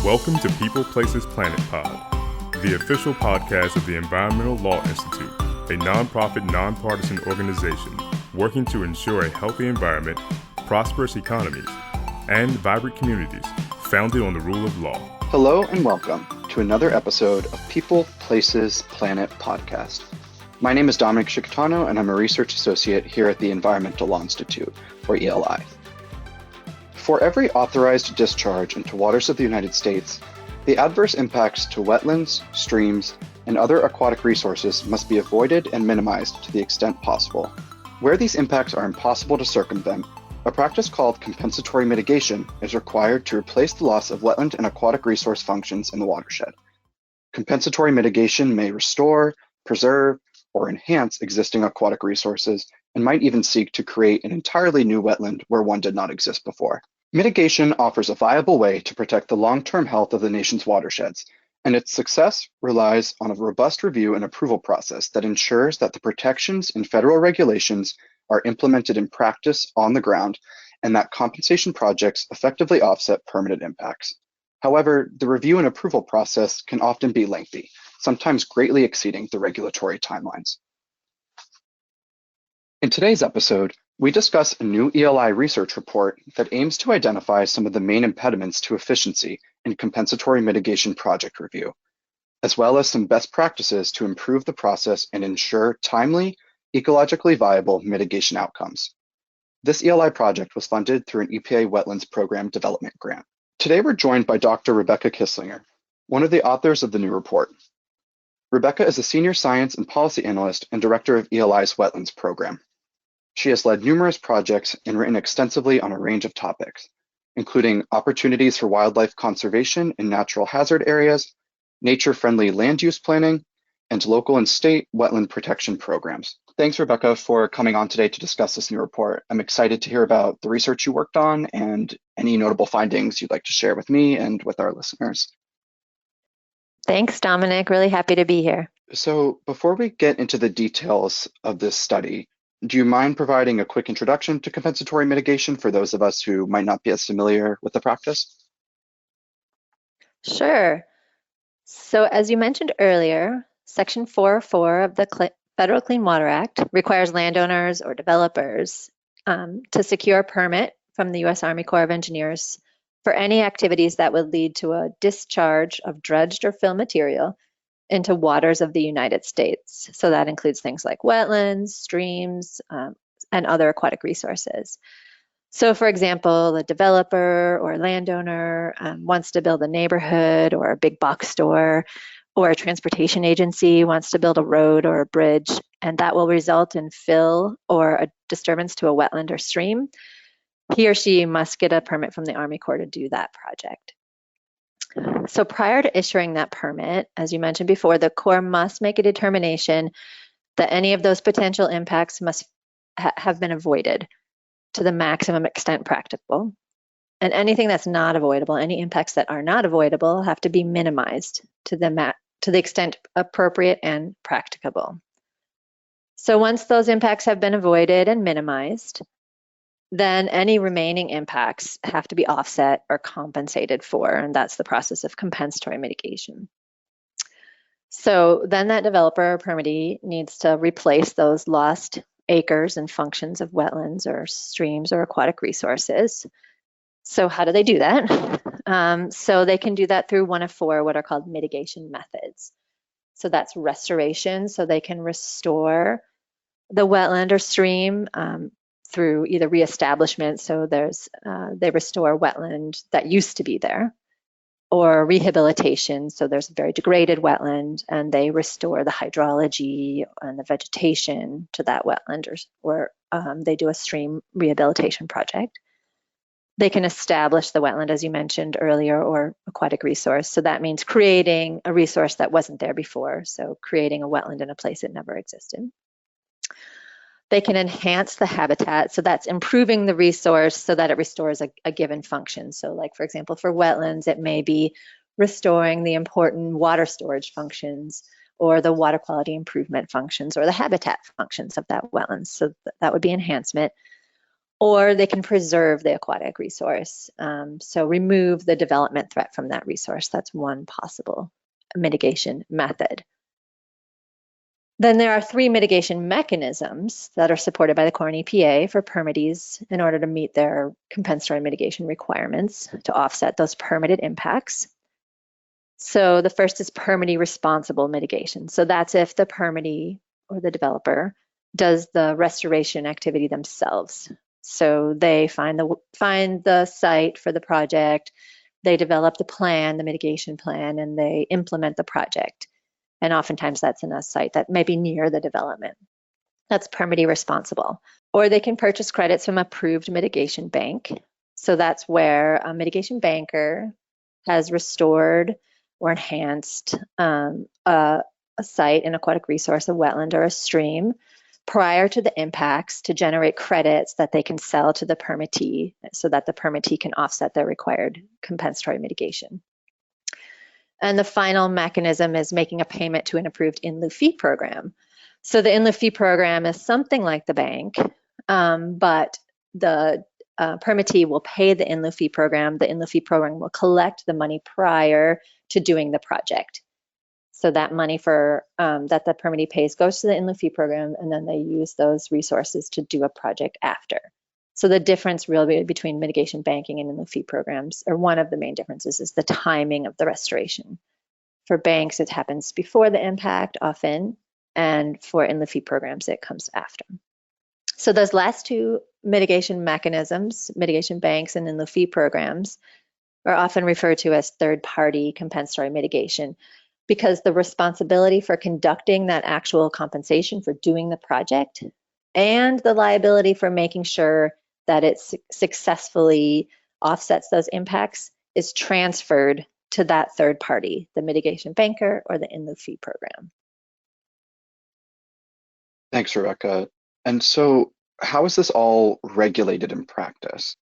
Welcome to People, Places, Planet Pod, the official podcast of the Environmental Law Institute, a nonprofit, nonpartisan organization working to ensure a healthy environment, prosperous economies, and vibrant communities founded on the rule of law. Hello and welcome to another episode of People, Places, Planet podcast. My name is Dominic Chicatano, and I'm a research associate here at the Environmental Law Institute, or ELI. For every authorized discharge into waters of the United States, the adverse impacts to wetlands, streams, and other aquatic resources must be avoided and minimized to the extent possible. Where these impacts are impossible to circumvent, a practice called compensatory mitigation is required to replace the loss of wetland and aquatic resource functions in the watershed. Compensatory mitigation may restore, preserve, or enhance existing aquatic resources, and might even seek to create an entirely new wetland where one did not exist before. Mitigation offers a viable way to protect the long-term health of the nation's watersheds, and its success relies on a robust review and approval process that ensures that the protections in federal regulations are implemented in practice on the ground, and that compensation projects effectively offset permanent impacts. However, the review and approval process can often be lengthy, sometimes greatly exceeding the regulatory timelines. In today's episode, we discuss a new ELI research report that aims to identify some of the main impediments to efficiency in compensatory mitigation project review, as well as some best practices to improve the process and ensure timely, ecologically viable mitigation outcomes. This ELI project was funded through an EPA Wetlands Program Development Grant. Today, we're joined by Dr. Rebecca Kihslinger, one of the authors of the new report. Rebecca is a senior science and policy analyst and director of ELI's Wetlands program. She has led numerous projects and written extensively on a range of topics, including opportunities for wildlife conservation in natural hazard areas, nature-friendly land use planning, and local and state wetland protection programs. Thanks, Rebecca, for coming on today to discuss this new report. I'm excited to hear about the research you worked on and any notable findings you'd like to share with me and with our listeners. Thanks, Dominic. Really happy to be here. So before we get into the details of this study, do you mind providing a quick introduction to compensatory mitigation for those of us who might not be as familiar with the practice? Sure. So as you mentioned earlier, Section 404 of the Federal Clean Water Act requires landowners or developers to secure a permit from the U.S. Army Corps of Engineers for any activities that would lead to a discharge of dredged or fill material into waters of the United States. So that includes things like wetlands, streams, and other aquatic resources. So for example, a developer or a landowner wants to build a neighborhood or a big box store, or a transportation agency wants to build a road or a bridge, and that will result in fill or a disturbance to a wetland or stream. He or she must get a permit from the Army Corps to do that project. So prior to issuing that permit, as you mentioned before, the Corps must make a determination that any of those potential impacts must have been avoided to the maximum extent practicable. And anything that's not avoidable, any impacts that are not avoidable, have to be minimized to the extent appropriate and practicable. So once those impacts have been avoided and minimized, then any remaining impacts have to be offset or compensated for, and that's the process of compensatory mitigation. So then that developer or permittee needs to replace those lost acres and functions of wetlands or streams or aquatic resources. So how do they do that? So they can do that through one of four what are called mitigation methods. So that's restoration, so they can restore the wetland or stream through either reestablishment, so they restore wetland that used to be there, or rehabilitation, so there's a very degraded wetland and they restore the hydrology and the vegetation to that wetland, or they do a stream rehabilitation project. They can establish the wetland, as you mentioned earlier, or aquatic resource, so that means creating a resource that wasn't there before, so creating a wetland in a place it never existed. They can enhance the habitat, so that's improving the resource so that it restores a given function. So like, for example, for wetlands, it may be restoring the important water storage functions or the water quality improvement functions or the habitat functions of that wetland. So that would be enhancement. or they can preserve the aquatic resource. So remove the development threat from that resource. That's one possible mitigation method. Then there are 3 mitigation mechanisms that are supported by the Corps and EPA for permittees in order to meet their compensatory mitigation requirements to offset those permitted impacts. So the first is permittee responsible mitigation. So that's if the permittee or the developer does the restoration activity themselves. So they find the site for the project, they develop the plan, the mitigation plan, and they implement the project. And oftentimes that's in a site that may be near the development. That's permittee responsible. Or they can purchase credits from approved mitigation bank. So that's where a mitigation banker has restored or enhanced a site, an aquatic resource, a wetland, or a stream prior to the impacts to generate credits that they can sell to the permittee so that the permittee can offset their required compensatory mitigation. And the final mechanism is making a payment to an approved in-lieu fee program. So the in-lieu fee program is something like the bank, but the permittee will pay the in-lieu fee program. The in-lieu fee program will collect the money prior to doing the project. So that money for that the permittee pays goes to the in-lieu fee program, and then they use those resources to do a project after. So the difference really between mitigation banking and in-lieu fee programs, or one of the main differences, is the timing of the restoration. For banks, it happens before the impact often, and for in-lieu fee programs, it comes after. So those last 2 mitigation mechanisms, mitigation banks and in-lieu fee programs, are often referred to as third-party compensatory mitigation because the responsibility for conducting that actual compensation for doing the project and the liability for making sure that it successfully offsets those impacts is transferred to that third party, the mitigation banker or the in-lieu fee program. Thanks, Rebecca. And so how is this all regulated in practice?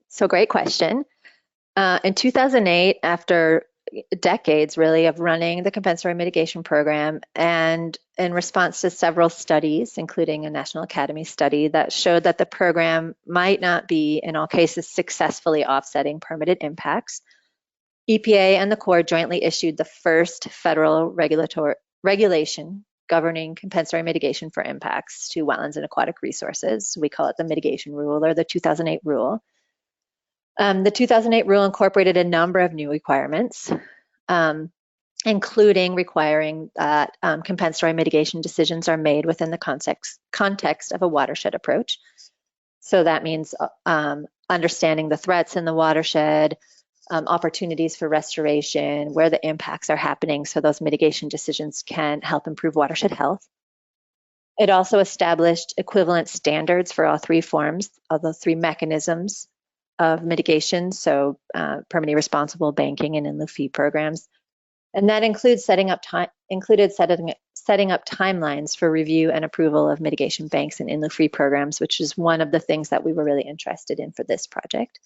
So great question. In 2008, after decades really of running the compensatory mitigation program, and in response to several studies, including a National Academy study that showed that the program might not be in all cases successfully offsetting permitted impacts, EPA and the Corps jointly issued the first federal regulation governing compensatory mitigation for impacts to wetlands and aquatic resources. We call it the mitigation rule or the 2008 rule. The 2008 rule incorporated a number of new requirements, including requiring that compensatory mitigation decisions are made within the context of a watershed approach. So that means understanding the threats in the watershed, opportunities for restoration, where the impacts are happening, so those mitigation decisions can help improve watershed health. It also established equivalent standards for all 3 forms, all the 3 mechanisms of mitigation, so permittee responsible banking and in-lieu fee programs. And that includes setting up timelines for review and approval of mitigation banks and in-lieu fee programs, which is one of the things that we were really interested in for this project.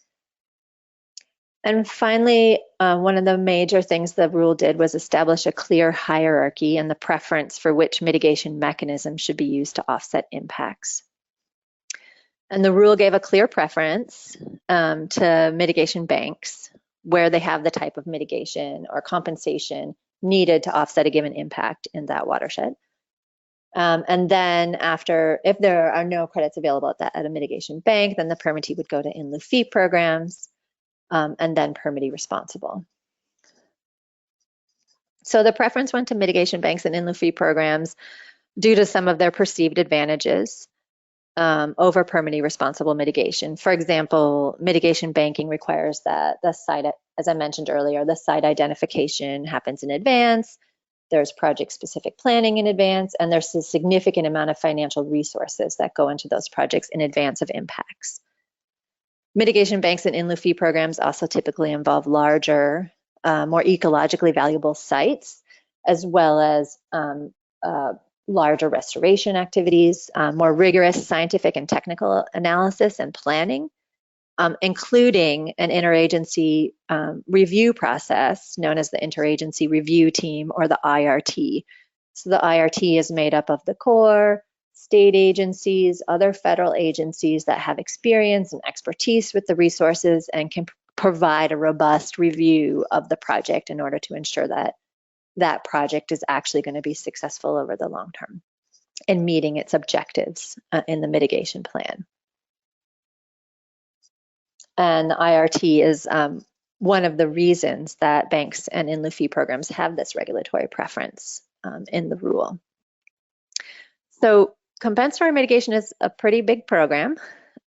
And finally, one of the major things the rule did was establish a clear hierarchy and the preference for which mitigation mechanism should be used to offset impacts. And the rule gave a clear preference to mitigation banks where they have the type of mitigation or compensation needed to offset a given impact in that watershed. And then after, if there are no credits available at a mitigation bank, then the permittee would go to in-lieu fee programs and then permittee responsible. So the preference went to mitigation banks and in-lieu fee programs due to some of their perceived advantages over permittee responsible mitigation. For example, mitigation banking requires that the site, as I mentioned earlier, the site identification happens in advance, there's project-specific planning in advance, and there's a significant amount of financial resources that go into those projects in advance of impacts. Mitigation banks and in-lieu fee programs also typically involve larger, more ecologically valuable sites, as well as larger restoration activities, more rigorous scientific and technical analysis and planning, including an interagency review process known as the Interagency Review Team or the IRT. So the IRT is made up of the Corps, state agencies, other federal agencies that have experience and expertise with the resources and can provide a robust review of the project in order to ensure that that project is actually going to be successful over the long term and meeting its objectives in the mitigation plan. And the IRT is one of the reasons that banks and in-lieu fee programs have this regulatory preference in the rule. So compensatory mitigation is a pretty big program.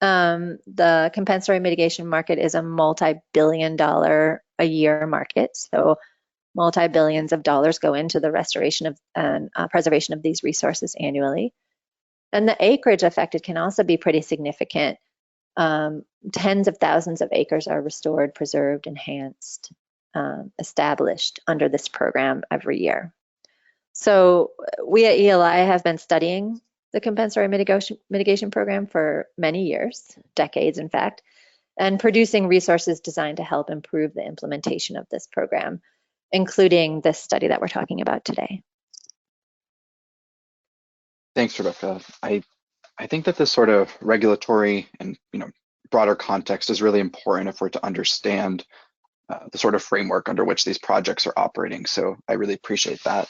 The compensatory mitigation market is a multi-billion-dollar a year market. So multi-billions of dollars go into the restoration of and preservation of these resources annually. And the acreage affected can also be pretty significant. Tens of thousands of acres are restored, preserved, enhanced, established under this program every year. So we at ELI have been studying the compensatory mitigation program for many years, decades in fact, and producing resources designed to help improve the implementation of this program, including this study that we're talking about today. Thanks, Rebecca. I think that this sort of regulatory and broader context is really important if we're to understand the sort of framework under which these projects are operating. So I really appreciate that.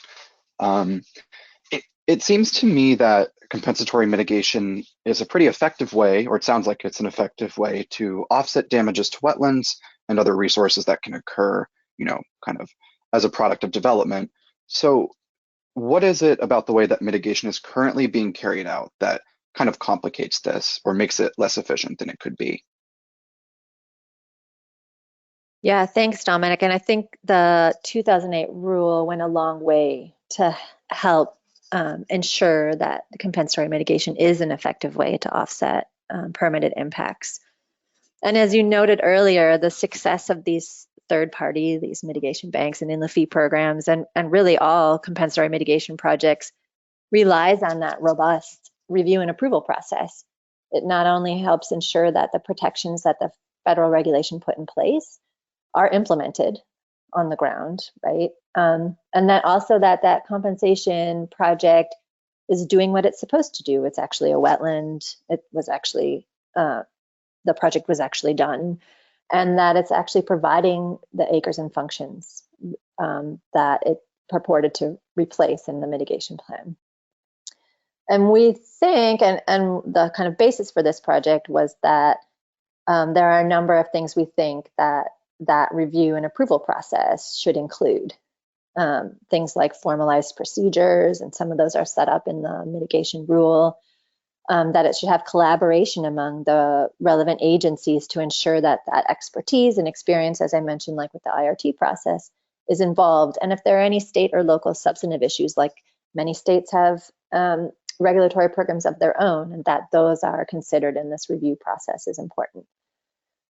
It seems to me that compensatory mitigation is a pretty effective way, or it sounds like it's an effective way to offset damages to wetlands and other resources that can occur, kind of as a product of development. So what is it about the way that mitigation is currently being carried out that kind of complicates this or makes it less efficient than it could be? Yeah, thanks, Dominic. And I think the 2008 rule went a long way to help ensure that the compensatory mitigation is an effective way to offset permitted impacts. And as you noted earlier, the success of these third party, these mitigation banks and in-lieu fee programs, and really all compensatory mitigation projects relies on that robust review and approval process. It not only helps ensure that the protections that the federal regulation put in place are implemented on the ground, right? And that also that compensation project is doing what it's supposed to do. It's actually a wetland. It was actually, the project was actually done, and that it's actually providing the acres and functions that it purported to replace in the mitigation plan. And we think, and the kind of basis for this project was that there are a number of things we think that review and approval process should include. Things like formalized procedures, and some of those are set up in the mitigation rule, that it should have collaboration among the relevant agencies to ensure that that expertise and experience, as I mentioned, like with the IRT process, is involved. And if there are any state or local substantive issues, like many states have regulatory programs of their own, and that those are considered in this review process is important.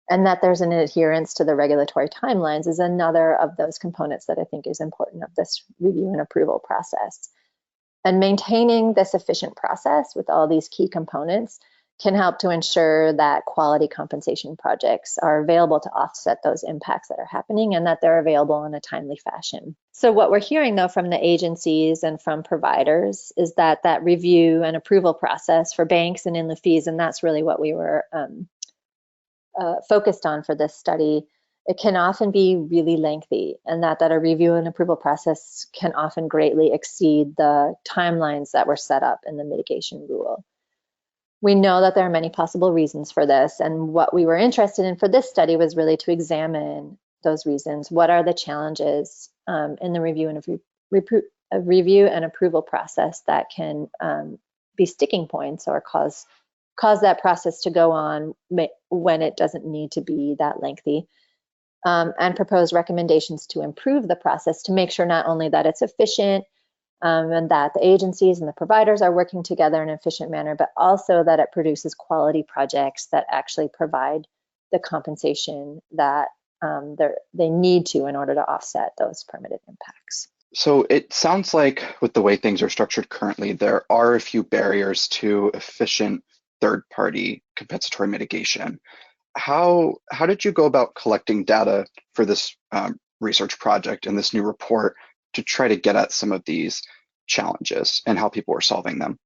And that there's an adherence to the regulatory timelines is another of those components that I think is important of this review and approval process. And maintaining this efficient process with all these key components can help to ensure that quality compensation projects are available to offset those impacts that are happening, and that they're available in a timely fashion. So what we're hearing though from the agencies and from providers is that that review and approval process for banks and in-lieu fees, and that's really what we were focused on for this study, it can often be really lengthy, and that a review and approval process can often greatly exceed the timelines that were set up in the mitigation rule. We know that there are many possible reasons for this, and what we were interested in for this study was really to examine those reasons. What are the challenges in the review and approval process that can be sticking points or cause that process to go on when it doesn't need to be that lengthy, and propose recommendations to improve the process to make sure not only that it's efficient and that the agencies and the providers are working together in an efficient manner, but also that it produces quality projects that actually provide the compensation that they need to in order to offset those permitted impacts. So it sounds like with the way things are structured currently, there are a few barriers to efficient third-party compensatory mitigation. How did you go about collecting data for this research project and this new report to try to get at some of these challenges and how people are solving them?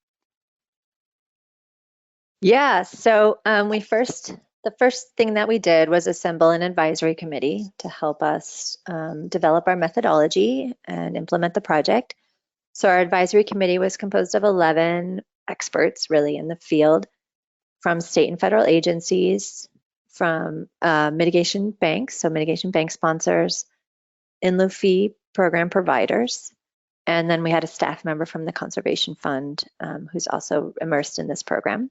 Yeah, so the first thing that we did was assemble an advisory committee to help us develop our methodology and implement the project. So our advisory committee was composed of 11 experts really in the field from state and federal agencies, from mitigation banks, so mitigation bank sponsors, in lieu fee program providers, and then we had a staff member from the Conservation Fund who's also immersed in this program.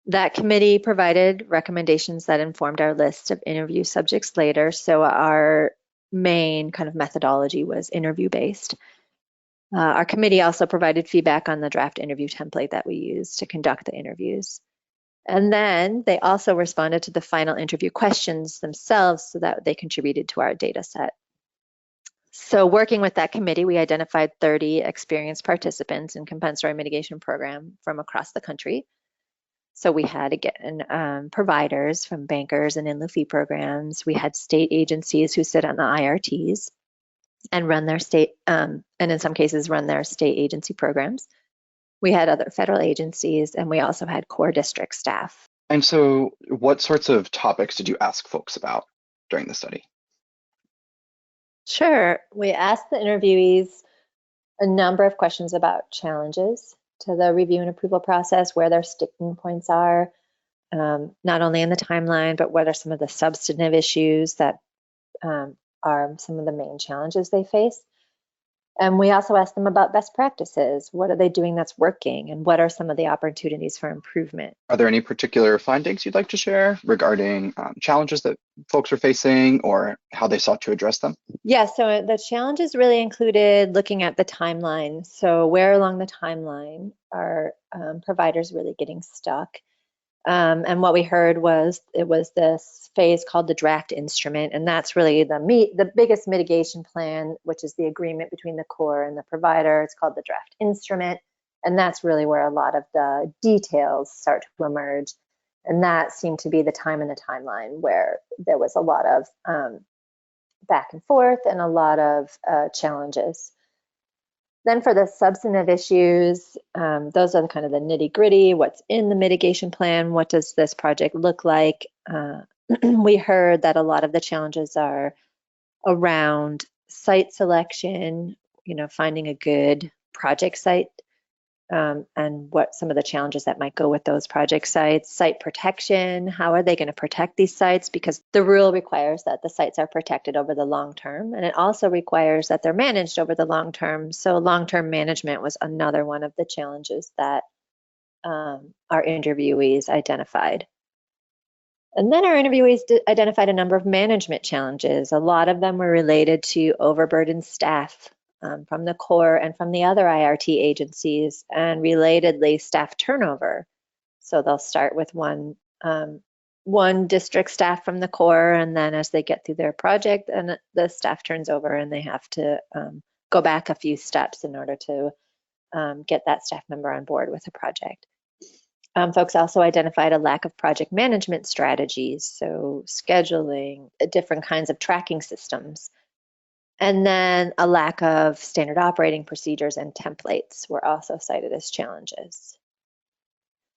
That committee provided recommendations that informed our list of interview subjects later. So our main kind of methodology was interview based. Our committee also provided feedback on the draft interview template that we used to conduct the interviews. And then they also responded to the final interview questions themselves so that they contributed to our data set. So working with that committee, we identified 30 experienced participants in compensatory mitigation program from across the country. So we had, again, providers from bankers and in lieu fee programs. We had state agencies who sit on the IRTs and run their state, and in some cases run their state agency programs. We had other federal agencies, and we also had core district staff. And so what sorts of topics did you ask folks about during the study? Sure. We asked the interviewees a number of questions about challenges to the review and approval process, where their sticking points are, not only in the timeline, but what are some of the substantive issues that are some of the main challenges they face. And we also asked them about best practices. What are they doing that's working? And what are some of the opportunities for improvement? Are there any particular findings you'd like to share regarding challenges that folks are facing or how they sought to address them? Yeah, so the challenges really included looking at the timeline. So where along the timeline are providers really getting stuck? And what we heard was it was this phase called the draft instrument, and that's really the biggest mitigation plan, which is the agreement between the Corps and the provider. It's called the draft instrument, and that's really where a lot of the details start to emerge. And that seemed to be the time in the timeline where there was a lot of back and forth and a lot of challenges. Then for the substantive issues, those are the kind of the nitty gritty. What's in the mitigation plan? What does this project look like? We heard that a lot of the challenges are around site selection, finding a good project site, and what some of the challenges that might go with those project sites. Site protection, how are they going to protect these sites? Because the rule requires that the sites are protected over the long term, and it also requires that they're managed over the long term. So long-term management was another one of the challenges that our interviewees identified. And then our interviewees identified a number of management challenges. A lot of them were related to overburdened staff from the Corps and from the other IRT agencies, and relatedly staff turnover. So they'll start with one district staff from the Corps, and then as they get through their project, and the staff turns over and they have to go back a few steps in order to get that staff member on board with the project. Folks also identified a lack of project management strategies, so scheduling, different kinds of tracking systems. And then a lack of standard operating procedures and templates were also cited as challenges.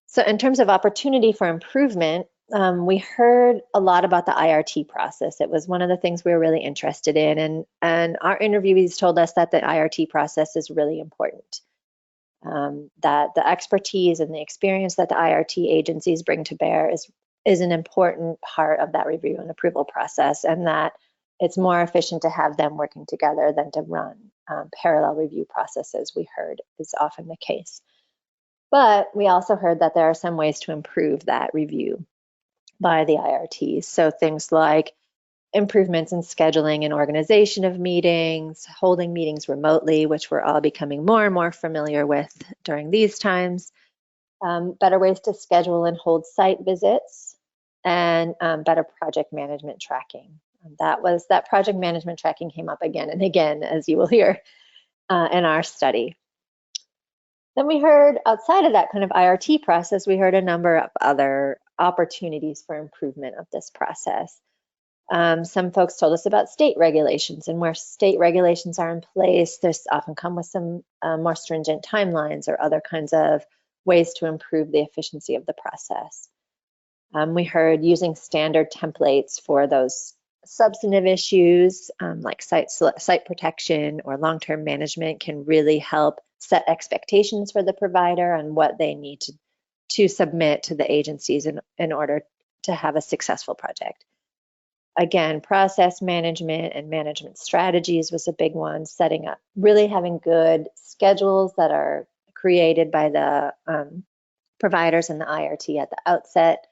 So in terms of opportunity for improvement, we heard a lot about the IRT process. It was one of the things we were really interested in, and our interviewees told us that the IRT process is really important. That the expertise and the experience that the IRT agencies bring to bear is an important part of that review and approval process, and that it's more efficient to have them working together than to run parallel review processes, we heard is often the case. But we also heard that there are some ways to improve that review by the IRTs. So things like improvements in scheduling and organization of meetings, holding meetings remotely, which we're all becoming more and more familiar with during these times, better ways to schedule and hold site visits, and better project management tracking. That project management tracking came up again and again, as you will hear in our study. Then we heard, outside of that kind of IRT process, we heard a number of other opportunities for improvement of this process. Some folks told us about state regulations, and where state regulations are in place, there's often come with some more stringent timelines or other kinds of ways to improve the efficiency of the process. We heard using standard templates for those substantive issues like site protection or long-term management can really help set expectations for the provider on what they need to submit to the agencies in order to have a successful project. Again, process management and management strategies was a big one, setting up, really having good schedules that are created by the providers and the IRT at the outset,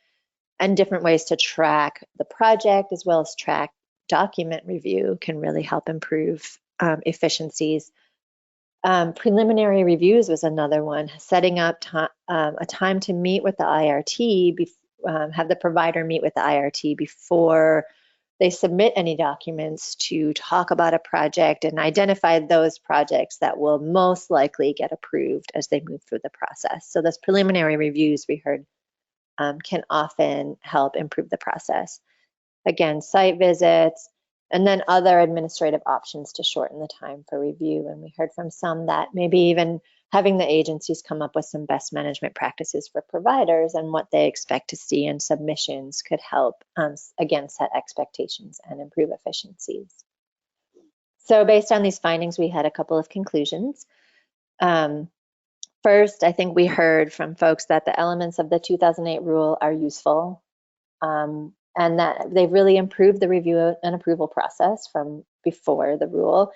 and different ways to track the project as well as track document review can really help improve efficiencies. Preliminary reviews was another one, setting up a time to meet with the IRT, have the provider meet with the IRT before they submit any documents to talk about a project and identify those projects that will most likely get approved as they move through the process. So those preliminary reviews we heard can often help improve the process. Again, site visits, and then other administrative options to shorten the time for review. And we heard from some that maybe even having the agencies come up with some best management practices for providers and what they expect to see in submissions could help, again, set expectations and improve efficiencies. So based on these findings, we had a couple of conclusions. First, I think we heard from folks that the elements of the 2008 rule are useful and that they've really improved the review and approval process from before the rule,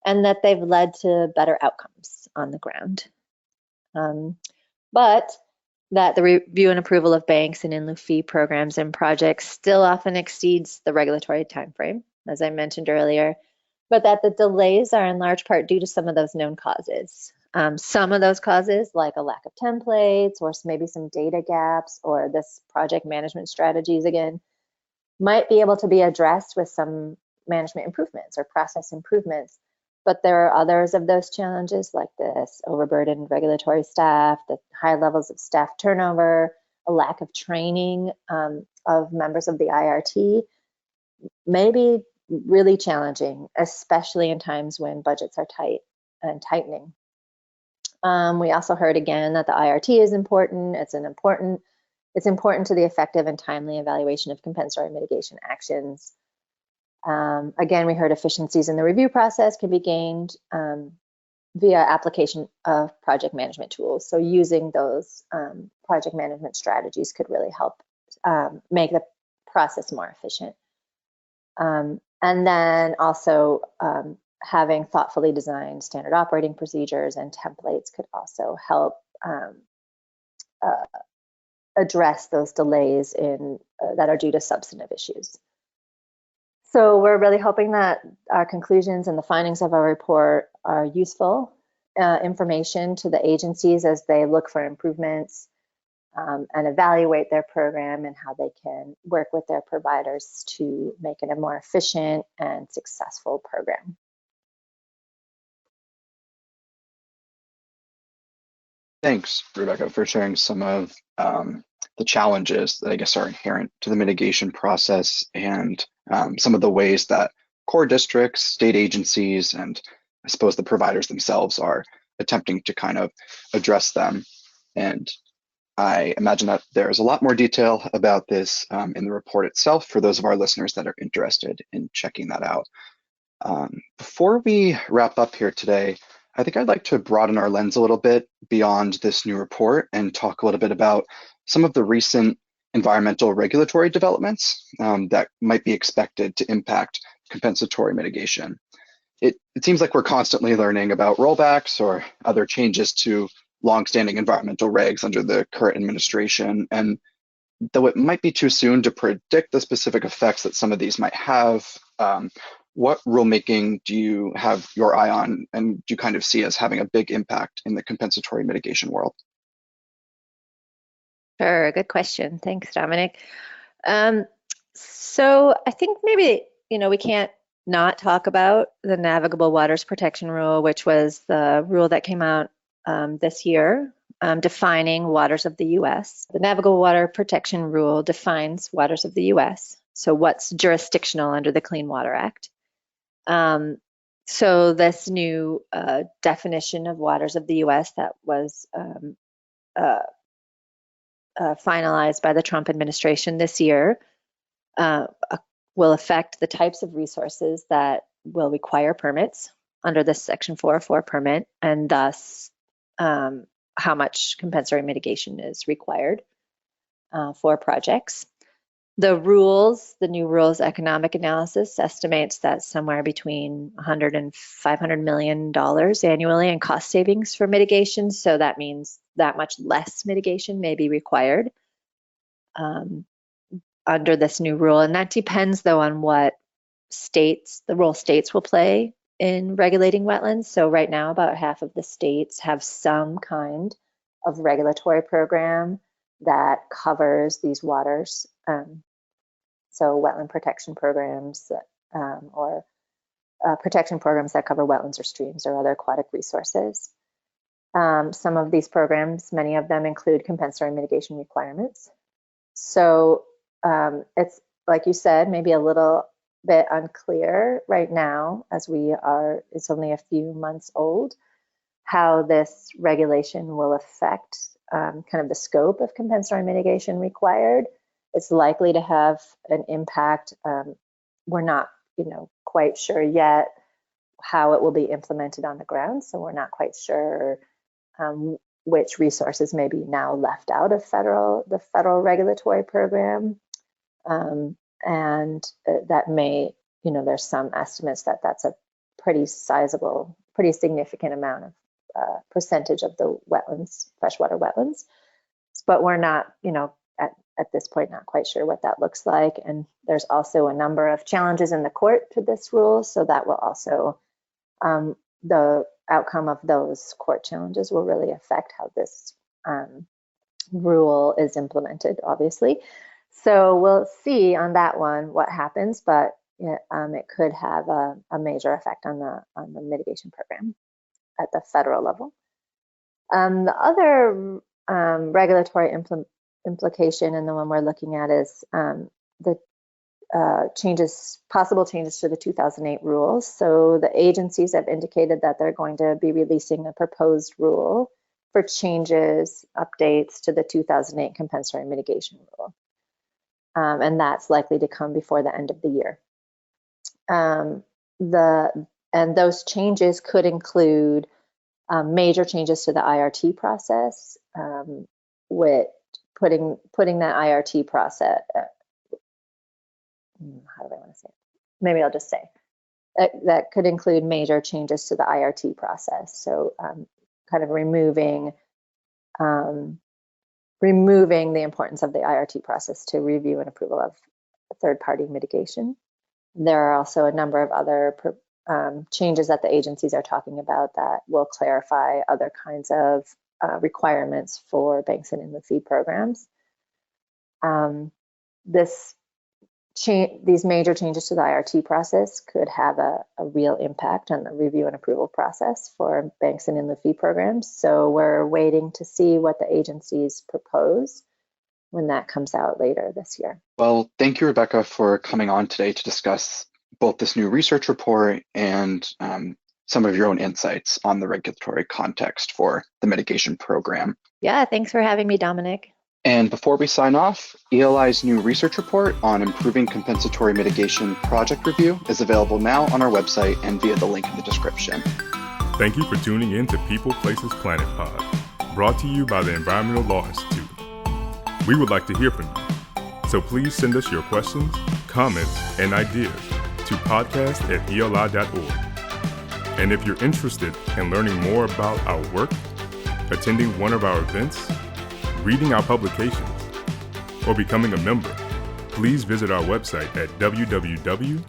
and that they've led to better outcomes on the ground. But that the review and approval of banks and in-lieu fee programs and projects still often exceeds the regulatory timeframe, as I mentioned earlier, but that the delays are in large part due to some of those known causes. Some of those causes, like a lack of templates or maybe some data gaps or this project management strategies again, might be able to be addressed with some management improvements or process improvements. But there are others of those challenges like this overburdened regulatory staff, the high levels of staff turnover, a lack of training of members of the IRT, may be really challenging, especially in times when budgets are tight and tightening. We also heard again that the IRT is important. It's important to the effective and timely evaluation of compensatory mitigation actions. Again, we heard efficiencies in the review process can be gained via application of project management tools. So using those project management strategies could really help make the process more efficient. And then also having thoughtfully designed standard operating procedures and templates could also help address those delays that are due to substantive issues. So we're really hoping that our conclusions and the findings of our report are useful information to the agencies as they look for improvements and evaluate their program and how they can work with their providers to make it a more efficient and successful program. Thanks, Rebecca, for sharing some of the challenges that I guess are inherent to the mitigation process and some of the ways that core districts, state agencies, and I suppose the providers themselves are attempting to kind of address them. And I imagine that there's a lot more detail about this in the report itself for those of our listeners that are interested in checking that out. Before we wrap up here today, I think I'd like to broaden our lens a little bit beyond this new report and talk a little bit about some of the recent environmental regulatory developments that might be expected to impact compensatory mitigation. It seems like we're constantly learning about rollbacks or other changes to longstanding environmental regs under the current administration. And though it might be too soon to predict the specific effects that some of these might have, what rulemaking do you have your eye on and do you kind of see as having a big impact in the compensatory mitigation world? Sure, good question. Thanks, Dominic. So I think maybe, we can't not talk about the Navigable Waters Protection Rule, which was the rule that came out this year, defining waters of the U.S. The Navigable Water Protection Rule defines waters of the U.S., so what's jurisdictional under the Clean Water Act. So this new definition of waters of the U.S. that was finalized by the Trump administration this year will affect the types of resources that will require permits under this Section 404 permit, and thus how much compensatory mitigation is required for projects. The new rules economic analysis estimates that somewhere between $100 and $500 million annually in cost savings for mitigation. So that means that much less mitigation may be required under this new rule. And that depends, though, on what the role states will play in regulating wetlands. So right now, about half of the states have some kind of regulatory program that covers these waters. So wetland protection programs or protection programs that cover wetlands or streams or other aquatic resources. Some of these programs, many of them include compensatory mitigation requirements. So it's, like you said, maybe a little bit unclear right now, as it's only a few months old, how this regulation will affect kind of the scope of compensatory mitigation required. It's likely to have an impact. We're not, quite sure yet how it will be implemented on the ground. So we're not quite sure which resources may be now left out of the federal regulatory program. And that may, there's some estimates that that's a pretty sizable, pretty significant amount of percentage of the wetlands, freshwater wetlands. But we're not, at this point, not quite sure what that looks like. And there's also a number of challenges in the court to this rule. So that will also, the outcome of those court challenges will really affect how this rule is implemented, obviously. So we'll see on that one what happens, but it could have a major effect on the mitigation program at the federal level. The other regulatory implication, and the one we're looking at, is the possible changes to the 2008 rules. So the agencies have indicated that they're going to be releasing a proposed rule for changes, updates to the 2008 compensatory mitigation rule. And that's likely to come before the end of the year. And those changes could include major changes to the IRT process, with putting that IRT process, how do I want to say it? Maybe I'll just say that could include major changes to the IRT process. So kind of removing the importance of the IRT process to review and approval of third-party mitigation. There are also a number of other changes that the agencies are talking about that will clarify other kinds of requirements for banks and inlet fee programs. These major changes to the IRT process could have a real impact on the review and approval process for banks and inlet fee programs. So we're waiting to see what the agencies propose when that comes out later this year. Well, thank you, Rebecca, for coming on today to discuss both this new research report and some of your own insights on the regulatory context for the mitigation program. Yeah, thanks for having me, Dominic. And before we sign off, ELI's new research report on improving compensatory mitigation project review is available now on our website and via the link in the description. Thank you for tuning in to People, Places, Planet Pod, brought to you by the Environmental Law Institute. We would like to hear from you, so please send us your questions, comments, and ideas to podcast@eli.org. And if you're interested in learning more about our work, attending one of our events, reading our publications, or becoming a member, please visit our website at www.eli.org.